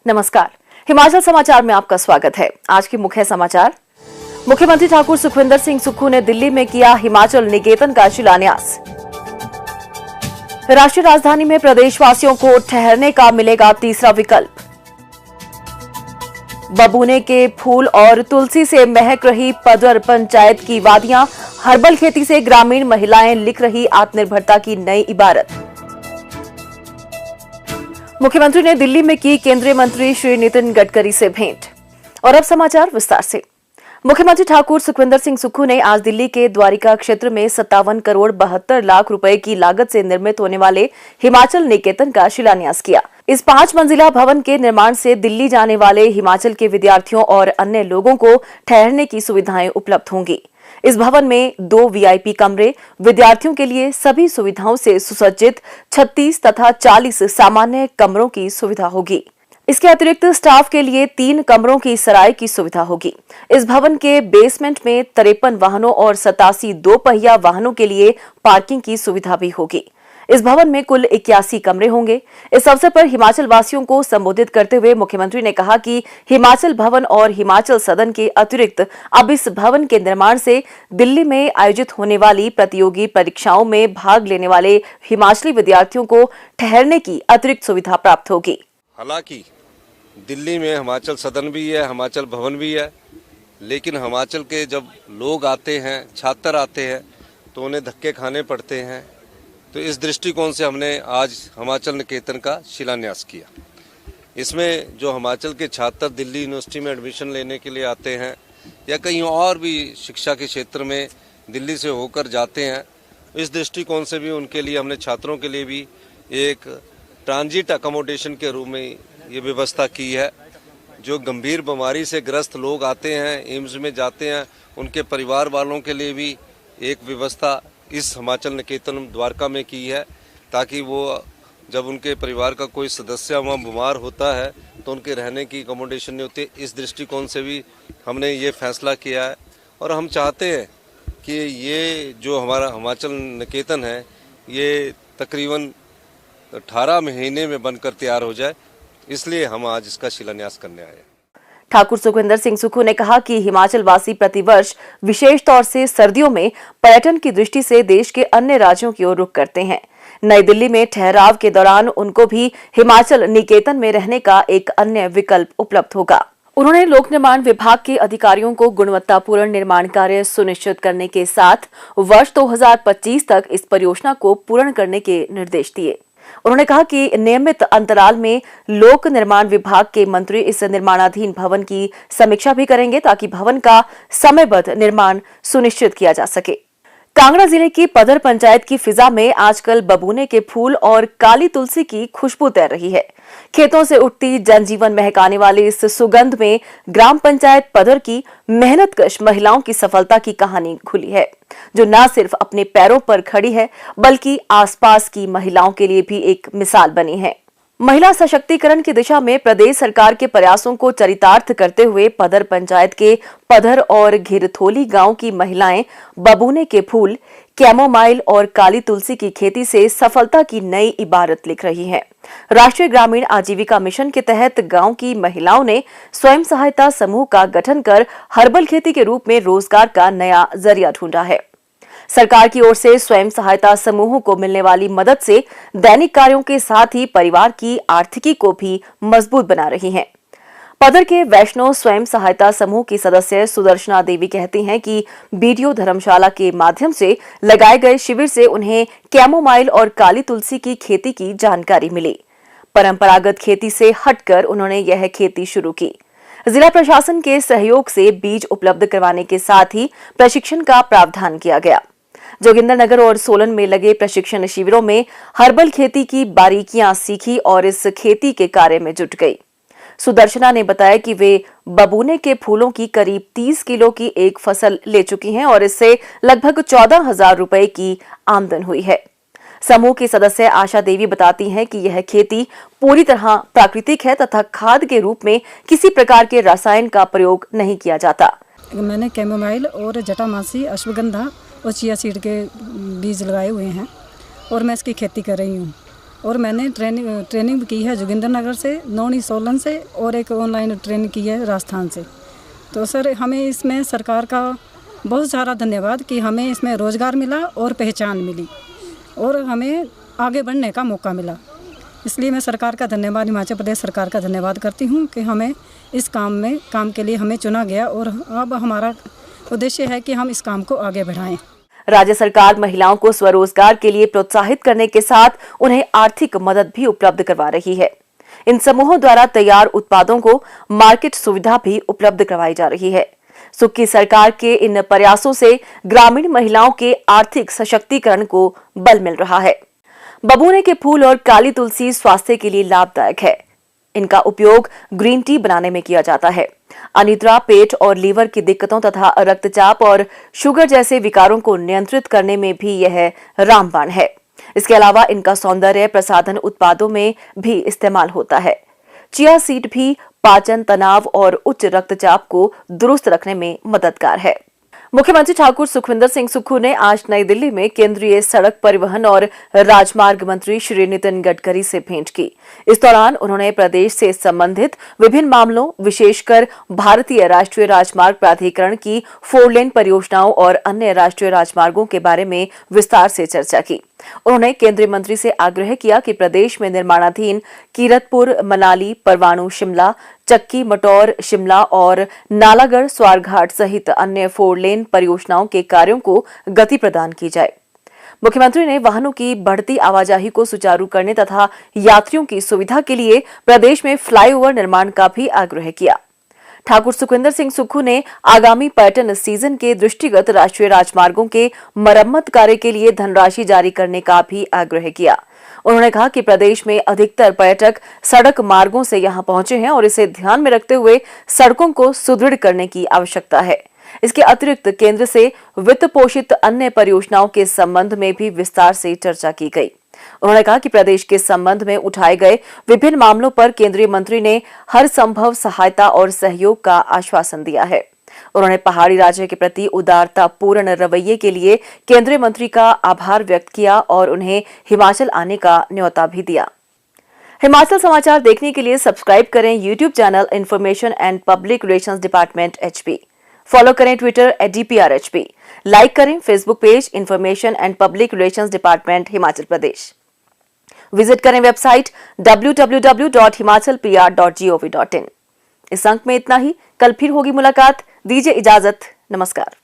नमस्कार, हिमाचल समाचार में आपका स्वागत है। आज के मुख्य समाचार। मुख्यमंत्री ठाकुर सुखविंदर सिंह सुक्खू ने दिल्ली में किया हिमाचल निकेतन का शिलान्यास। राष्ट्रीय राजधानी में प्रदेशवासियों को ठहरने का मिलेगा तीसरा विकल्प। बबूने के फूल और तुलसी से महक रही पदर पंचायत की वादियां, हर्बल खेती से ग्रामीण महिलाएं लिख रही आत्मनिर्भरता की नई इबारत। मुख्यमंत्री ने दिल्ली में की केंद्रीय मंत्री श्री नितिन गडकरी से भेंट। और अब समाचार विस्तार से। मुख्यमंत्री ठाकुर सुखविंदर सिंह सुक्खू ने आज दिल्ली के द्वारिका क्षेत्र में 57 करोड़ 72 लाख रुपए की लागत से निर्मित होने वाले हिमाचल निकेतन का शिलान्यास किया। इस 5 मंजिला भवन के निर्माण से दिल्ली जाने वाले हिमाचल के विद्यार्थियों और अन्य लोगों को ठहरने की सुविधाएं उपलब्ध होंगी। इस भवन में 2 वीआईपी कमरे, विद्यार्थियों के लिए सभी सुविधाओं से सुसज्जित 36 तथा 40 सामान्य कमरों की सुविधा होगी। इसके अतिरिक्त स्टाफ के लिए 3 कमरों की सराय की सुविधा होगी। इस भवन के बेसमेंट में 53 वाहनों और 87 2 पहिया वाहनों के लिए पार्किंग की सुविधा भी होगी। इस भवन में कुल 81 कमरे होंगे। इस अवसर पर हिमाचल वासियों को संबोधित करते हुए मुख्यमंत्री ने कहा कि हिमाचल भवन और हिमाचल सदन के अतिरिक्त अब इस भवन के निर्माण से दिल्ली में आयोजित होने वाली प्रतियोगी परीक्षाओं में भाग लेने वाले हिमाचली विद्यार्थियों को ठहरने की अतिरिक्त सुविधा प्राप्त होगी। हालांकि दिल्ली में हिमाचल सदन भी है, हिमाचल भवन भी है, लेकिन हिमाचल के जब लोग आते हैं, छात्र आते हैं, तो उन्हें धक्के खाने पड़ते हैं। तो इस दृष्टिकोण से हमने आज हिमाचल निकेतन का शिलान्यास किया। इसमें जो हिमाचल के छात्र दिल्ली यूनिवर्सिटी में एडमिशन लेने के लिए आते हैं या कहीं और भी शिक्षा के क्षेत्र में दिल्ली से होकर जाते हैं, इस दृष्टिकोण से भी उनके लिए हमने छात्रों के लिए भी एक ट्रांजिट अकोमोडेशन के रूप में ये व्यवस्था की है। जो गंभीर बीमारी से ग्रस्त लोग आते हैं, एम्स में जाते हैं, उनके परिवार वालों के लिए भी एक व्यवस्था इस हिमाचल निकेतन द्वारका में की है, ताकि वो जब उनके परिवार का कोई सदस्य वहाँ बीमार होता है तो उनके रहने की अकोमोडेशन नहीं होती। इस दृष्टिकोण से भी हमने ये फैसला किया है और हम चाहते हैं कि ये जो हमारा हिमाचल निकेतन है ये तकरीबन 18 महीने में बनकर तैयार हो जाए, इसलिए हम आज इसका शिलान्यास करने आए। ठाकुर सुखविंदर सिंह सुक्खू ने कहा कि हिमाचल वासी प्रतिवर्ष विशेष तौर से सर्दियों में पर्यटन की दृष्टि से देश के अन्य राज्यों की ओर रुख करते हैं। नई दिल्ली में ठहराव के दौरान उनको भी हिमाचल निकेतन में रहने का एक अन्य विकल्प उपलब्ध होगा। उन्होंने लोक निर्माण विभाग के अधिकारियों को गुणवत्तापूर्ण निर्माण कार्य सुनिश्चित करने के साथ वर्ष 2025 तक इस परियोजना को पूर्ण करने के निर्देश दिए। उन्होंने कहा कि नियमित अंतराल में लोक निर्माण विभाग के मंत्री इस निर्माणाधीन भवन की समीक्षा भी करेंगे ताकि भवन का समयबद्ध निर्माण सुनिश्चित किया जा सके। कांगड़ा जिले की पदर पंचायत की फिजा में आजकल बबूने के फूल और काली तुलसी की खुशबू तैर रही है। खेतों से उठती जनजीवन महकाने वाली इस सुगंध में ग्राम पंचायत पदर की मेहनतकश महिलाओं की सफलता की कहानी खुली है, जो न सिर्फ अपने पैरों पर खड़ी है बल्कि आसपास की महिलाओं के लिए भी एक मिसाल बनी है। महिला सशक्तिकरण की दिशा में प्रदेश सरकार के प्रयासों को चरितार्थ करते हुए पदर पंचायत के पदर और घिरथोली गांव की महिलाएं बबूने के फूल, कैमोमाइल और काली तुलसी की खेती से सफलता की नई इबारत लिख रही हैं। राष्ट्रीय ग्रामीण आजीविका मिशन के तहत गांव की महिलाओं ने स्वयं सहायता समूह का गठन कर हर्बल खेती के रूप में रोजगार का नया जरिया ढूंढा है। सरकार की ओर से स्वयं सहायता समूहों को मिलने वाली मदद से दैनिक कार्यों के साथ ही परिवार की आर्थिकी को भी मजबूत बना रही हैं। पदर के वैष्णव स्वयं सहायता समूह की सदस्य सुदर्शना देवी कहती हैं कि बीडीओ धर्मशाला के माध्यम से लगाए गए शिविर से उन्हें कैमोमाइल और काली तुलसी की खेती की जानकारी मिली। परंपरागत खेती से हटकर उन्होंने यह खेती शुरू की। जिला प्रशासन के सहयोग से बीज उपलब्ध करवाने के साथ ही प्रशिक्षण का प्रावधान किया गया। जोगिंदरनगर और सोलन में लगे प्रशिक्षण शिविरों में हर्बल खेती की बारीकियां सीखी और इस खेती के कार्य में जुट गई। सुदर्शना ने बताया कि वे बबूने के फूलों की करीब 30 किलो की एक फसल ले चुकी हैं और इससे लगभग 14,000 रुपए की आमदन हुई है। समूह की सदस्य आशा देवी बताती हैं कि यह खेती पूरी तरह प्राकृतिक है तथा खाद के रूप में किसी प्रकार के रसायन का प्रयोग नहीं किया जाता। मैंने कैमोमाइल और जटामासी, अश्वगंधा और चिया सीड के बीज लगाए हुए हैं और मैं इसकी खेती कर रही हूँ। और मैंने ट्रेनिंग भी की है जोगिंद्रनगर से, नौनी सोलन से, और एक ऑनलाइन ट्रेनिंग की है राजस्थान से। तो सर हमें इसमें सरकार का बहुत सारा धन्यवाद कि हमें इसमें रोज़गार मिला और पहचान मिली और हमें आगे बढ़ने का मौका मिला। इसलिए मैं सरकार का धन्यवाद, हिमाचल प्रदेश सरकार का धन्यवाद करती हूँ कि हमें इस काम के लिए हमें चुना गया और अब हमारा उद्देश्य है कि हम इस काम को आगे बढ़ाएं। राज्य सरकार महिलाओं को स्वरोजगार के लिए प्रोत्साहित करने के साथ उन्हें आर्थिक मदद भी उपलब्ध करवा रही है। इन समूहों द्वारा तैयार उत्पादों को मार्केट सुविधा भी उपलब्ध करवाई जा रही है। सुख की सरकार के इन प्रयासों से ग्रामीण महिलाओं के आर्थिक सशक्तिकरण को बल मिल रहा है। बबूने के फूल और काली तुलसी स्वास्थ्य के लिए लाभदायक है। इनका उपयोग ग्रीन टी बनाने में किया जाता है। अनिद्रा, पेट और लीवर की दिक्कतों तथा रक्तचाप और शुगर जैसे विकारों को नियंत्रित करने में भी यह रामबाण है। इसके अलावा इनका सौंदर्य प्रसाधन उत्पादों में भी इस्तेमाल होता है। चिया सीड भी पाचन, तनाव और उच्च रक्तचाप को दुरुस्त रखने में मददगार है। मुख्यमंत्री ठाकुर सुखविंदर सिंह सुक्खू ने आज नई दिल्ली में केंद्रीय सड़क परिवहन और राजमार्ग मंत्री श्री नितिन गडकरी से भेंट की। इस दौरान उन्होंने प्रदेश से संबंधित विभिन्न मामलों, विशेषकर भारतीय राष्ट्रीय राजमार्ग प्राधिकरण की 4 लेन परियोजनाओं और अन्य राष्ट्रीय राजमार्गों के बारे में विस्तार से चर्चा की। उन्होंने केंद्रीय मंत्री से आग्रह किया कि प्रदेश में निर्माणाधीन कीरतपुर, मनाली, परवाणु, शिमला, चक्की, मटौर, शिमला और नालागढ़ स्वारघाट सहित अन्य 4 लेन परियोजनाओं के कार्यों को गति प्रदान की जाए। मुख्यमंत्री ने वाहनों की बढ़ती आवाजाही को सुचारू करने तथा यात्रियों की सुविधा के लिए प्रदेश में फ्लाईओवर निर्माण का भी आग्रह किया। ठाकुर सुखविंदर सिंह सुक्खू ने आगामी पर्यटन सीजन के दृष्टिगत राष्ट्रीय राजमार्गों के मरम्मत कार्य के लिए धनराशि जारी करने का भी आग्रह किया। उन्होंने कहा कि प्रदेश में अधिकतर पर्यटक सड़क मार्गों से यहां पहुंचे हैं और इसे ध्यान में रखते हुए सड़कों को सुदृढ़ करने की आवश्यकता है। इसके अतिरिक्त केंद्र से वित्त पोषित अन्य परियोजनाओं के संबंध में भी विस्तार से चर्चा की गई। उन्होंने कहा कि प्रदेश के संबंध में उठाए गए विभिन्न मामलों पर केंद्रीय मंत्री ने हर संभव सहायता और सहयोग का आश्वासन दिया है। उन्होंने पहाड़ी राज्य के प्रति उदारता पूर्ण रवैये के लिए केंद्रीय मंत्री का आभार व्यक्त किया और उन्हें हिमाचल आने का न्योता भी दिया। हिमाचल समाचार देखने के लिए सब्सक्राइब करें YouTube channel information and public relations department HP। Follow करें ट्विटर @DPRHP। लाइक करें Facebook page information and public relations department Himachal Pradesh. Visit करें वेबसाइट www.himachalpr.gov.in। इस अंक में इतना ही। कल फिर होगी मुलाकात। दीजिए इजाजत। नमस्कार।